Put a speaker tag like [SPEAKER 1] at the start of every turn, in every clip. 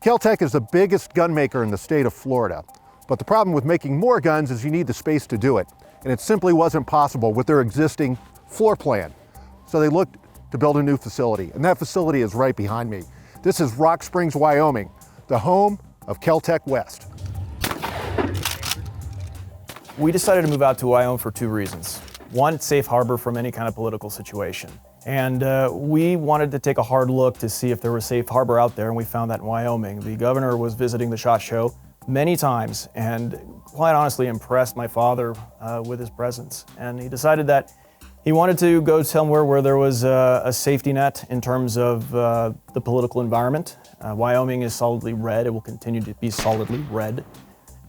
[SPEAKER 1] KelTec is the biggest gun maker in the state of Florida. But the problem with making more guns is you need the space to do it. And it simply wasn't possible with their existing floor plan. So they looked to build a new facility. And that facility is right behind me. This is Rock Springs, Wyoming, the home of KelTec West.
[SPEAKER 2] We decided to move out to Wyoming for two reasons. One, it's safe harbor from any kind of political situation. And we wanted to take a hard look to see if there was safe harbor out there, and we found that in Wyoming. The governor was visiting the SHOT Show many times and quite honestly impressed my father with his presence. And he decided that he wanted to go somewhere where there was a safety net in terms of the political environment. Wyoming is solidly red. It will continue to be solidly red.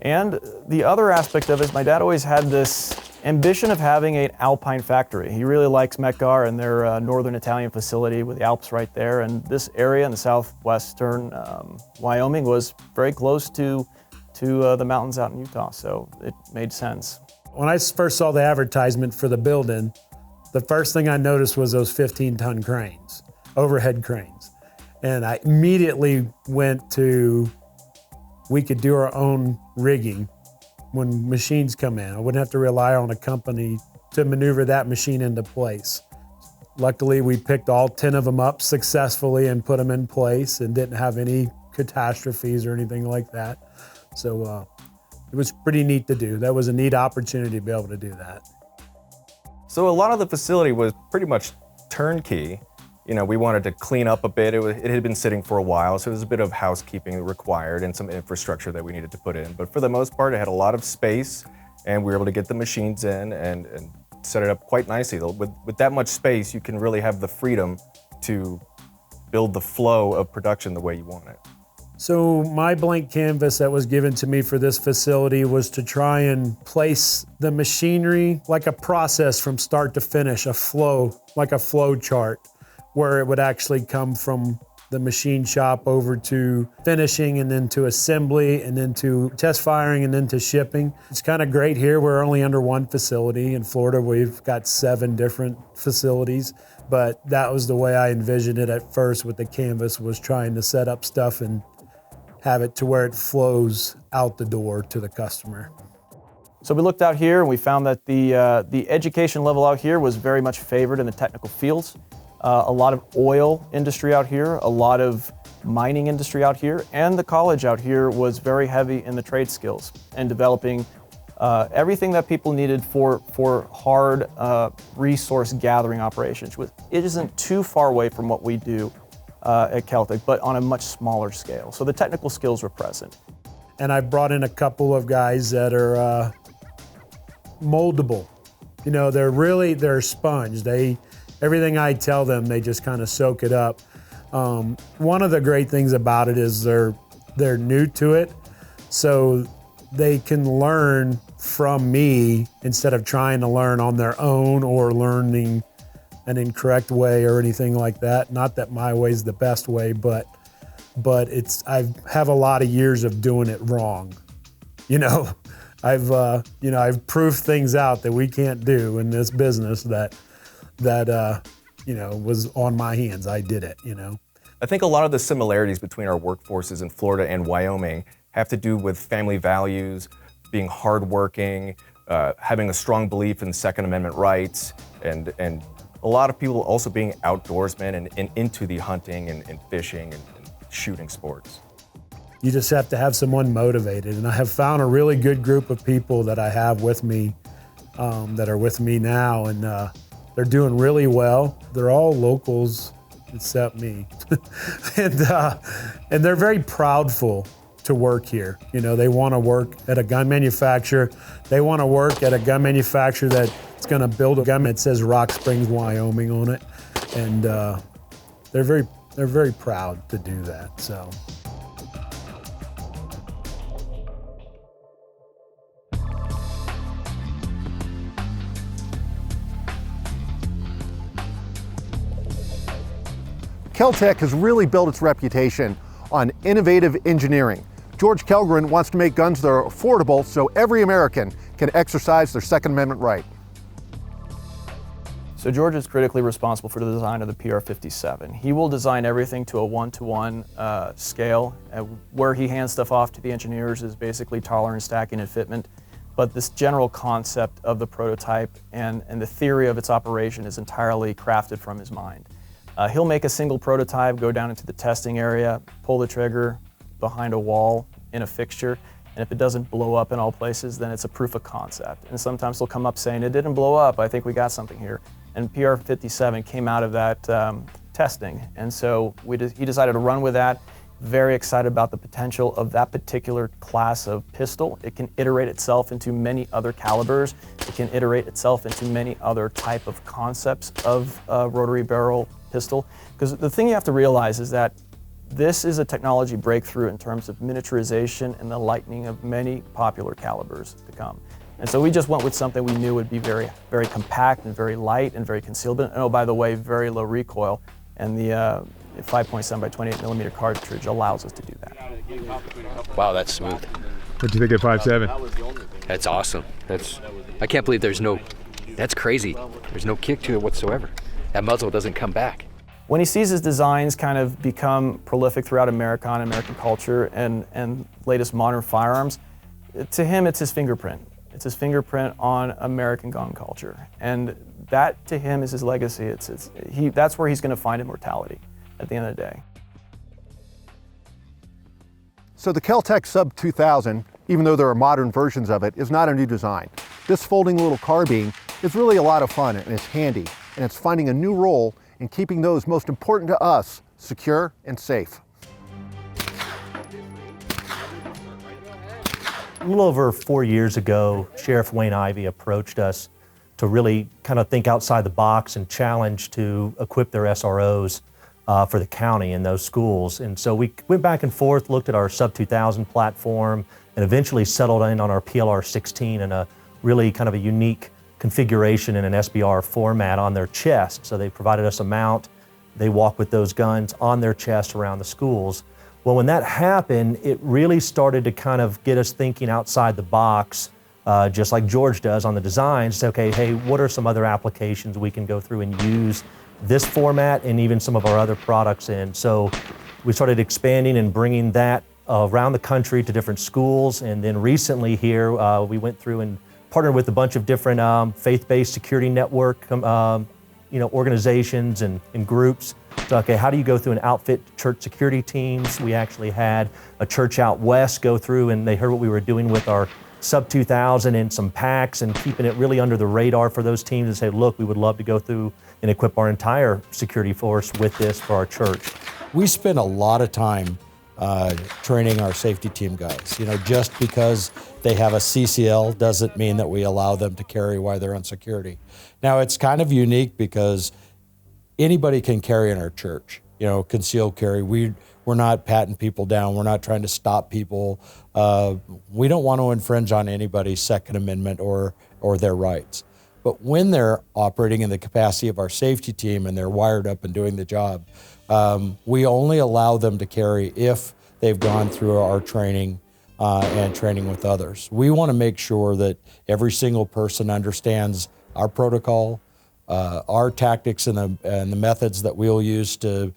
[SPEAKER 2] And the other aspect of it is my dad always had this ambition of having an alpine factory. He really likes Metgar and their northern Italian facility with the Alps right there. And this area in the southwestern Wyoming was very close to the mountains out in Utah, so it made sense.
[SPEAKER 3] When I first saw the advertisement for the building, the first thing I noticed was those 15-ton cranes, overhead cranes. And I immediately went to, we could do our own rigging when machines come in. I wouldn't have to rely on a company to maneuver that machine into place. Luckily, we picked all 10 of them up successfully and put them in place and didn't have any catastrophes or anything like that. So it was pretty neat to do. That was a neat opportunity to be able to do that.
[SPEAKER 4] So a lot of the facility was pretty much turnkey. You know, we wanted to clean up a bit. It had been sitting for a while, so there was a bit of housekeeping required and some infrastructure that we needed to put in. But for the most part, it had a lot of space, and we were able to get the machines in and set it up quite nicely. With that much space, you can really have the freedom to build the flow of production the way you want it.
[SPEAKER 3] So my blank canvas that was given to me for this facility was to try and place the machinery like a process from start to finish, a flow, like a flow chart, where it would actually come from the machine shop over to finishing and then to assembly and then to test firing and then to shipping. It's kind of great here. We're only under one facility. In Florida, we've got 7 different facilities, but that was the way I envisioned it at first with the canvas, was trying to set up stuff and have it to where it flows out the door to the customer.
[SPEAKER 2] So we looked out here and we found that the education level out here was very much favored in the technical fields. A lot of oil industry out here, a lot of mining industry out here, and the college out here was very heavy in the trade skills and developing everything that people needed for hard resource gathering operations. It isn't too far away from what we do at KelTec, but on a much smaller scale. So the technical skills were present.
[SPEAKER 3] And I brought in a couple of guys that are moldable. You know, they're a sponge. Everything I tell them, they just kind of soak it up. One of the great things about it is they're new to it, so they can learn from me instead of trying to learn on their own or learning an incorrect way or anything like that. Not that my way is the best way, but I have a lot of years of doing it wrong. You know, I've proved things out that we can't do in this business that was on my hands. I did it, you know.
[SPEAKER 4] I think a lot of the similarities between our workforces in Florida and Wyoming have to do with family values, being hardworking, having a strong belief in Second Amendment rights, and a lot of people also being outdoorsmen and into the hunting and fishing and shooting sports.
[SPEAKER 3] You just have to have someone motivated, and I have found a really good group of people that I have with me, that are with me now, and they're doing really well. They're all locals except me. and they're very proudful to work here. You know, they want to work at a gun manufacturer. They want to work at a gun manufacturer that's going to build a gun that says Rock Springs, Wyoming on it. And they're very proud to do that. So.
[SPEAKER 1] KelTec has really built its reputation on innovative engineering. George Kelgren wants to make guns that are affordable so every American can exercise their Second Amendment right.
[SPEAKER 2] So George is critically responsible for the design of the PR-57. He will design everything to a one-to-one scale. Where he hands stuff off to the engineers is basically tolerance, stacking, and fitment. But this general concept of the prototype and the theory of its operation is entirely crafted from his mind. He'll make a single prototype, go down into the testing area, pull the trigger behind a wall in a fixture, and if it doesn't blow up in all places, then it's a proof of concept. And sometimes he'll come up saying, it didn't blow up, I think we got something here. And PR-57 came out of that testing. And so he decided to run with that. Very excited about the potential of that particular class of pistol. It can iterate itself into many other calibers. It can iterate itself into many other type of concepts of rotary barrel pistol. Because the thing you have to realize is that this is a technology breakthrough in terms of miniaturization and the lightening of many popular calibers to come. And so we just went with something we knew would be very, very compact and very light and very concealable. And oh, by the way, very low recoil. And the 5.7 by 28 millimeter cartridge allows us to do that.
[SPEAKER 5] Wow, that's smooth.
[SPEAKER 6] What'd you think of 5.7?
[SPEAKER 5] That's awesome. I can't believe that's crazy. There's no kick to it whatsoever. That muzzle doesn't come back.
[SPEAKER 2] When he sees his designs kind of become prolific throughout American culture and latest modern firearms, to him it's his fingerprint. It's his fingerprint on American gun culture. And that to him is his legacy. That's where he's going to find immortality at the end of the day.
[SPEAKER 1] So the KelTec Sub 2000, even though there are modern versions of it, is not a new design. This folding little carbine is really a lot of fun and it's handy, and it's finding a new role in keeping those most important to us secure and safe.
[SPEAKER 7] A little over 4 years ago, Sheriff Wayne Ivey approached us to really kind of think outside the box and challenge to equip their SROs for the county and those schools. And so we went back and forth, looked at our Sub 2000 platform, and eventually settled in on our PLR-16 and a really kind of a unique configuration in an SBR format on their chest. So they provided us a mount. They walk with those guns on their chest around the schools. Well, when that happened, it really started to kind of get us thinking outside the box, just like George does on the designs. Say, okay, hey, what are some other applications we can go through and use this format and even some of our other products in? So we started expanding and bringing that around the country to different schools. And then recently here, we went through and partnered with a bunch of different faith-based security network organizations and groups. So, okay, how do you go through and outfit church security teams? We actually had a church out west go through and they heard what we were doing with our Sub 2000 and some packs and keeping it really under the radar for those teams and say, look, we would love to go through and equip our entire security force with this for our church.
[SPEAKER 8] We spend a lot of time training our safety team guys. Just because they have a CCL doesn't mean that we allow them to carry while they're on security. Now, it's kind of unique because anybody can carry in our church, concealed carry. We're not patting people down. We're not trying to stop people. We don't want to infringe on anybody's Second Amendment or their rights. But when they're operating in the capacity of our safety team and they're wired up and doing the job, we only allow them to carry if they've gone through our training and training with others. We want to make sure that every single person understands our protocol, our tactics and the methods that we'll use to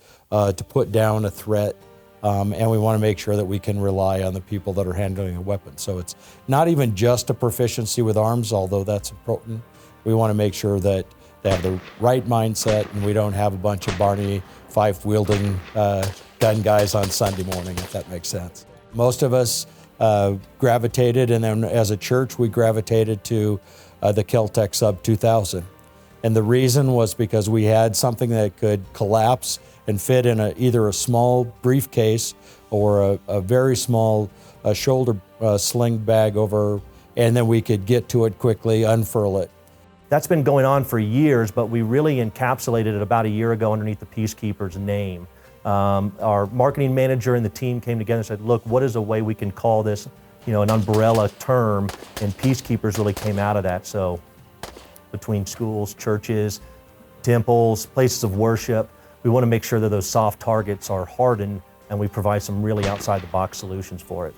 [SPEAKER 8] put down a threat, and we want to make sure that we can rely on the people that are handling a weapon. So it's not even just a proficiency with arms, although that's important. We want to make sure that they have the right mindset and we don't have a bunch of Barney Fife-wielding gun guys on Sunday morning, if that makes sense. Most of us gravitated, and then as a church, we gravitated to the KelTec Sub 2000. And the reason was because we had something that could collapse and fit in either a small briefcase or a very small shoulder sling bag over, and then we could get to it quickly, unfurl it.
[SPEAKER 7] That's been going on for years, but we really encapsulated it about a year ago underneath the Peacekeeper's name. Our marketing manager and the team came together and said, look, what is a way we can call this, an umbrella term? And Peacekeepers really came out of that. So between schools, churches, temples, places of worship, we want to make sure that those soft targets are hardened and we provide some really outside the box solutions for it.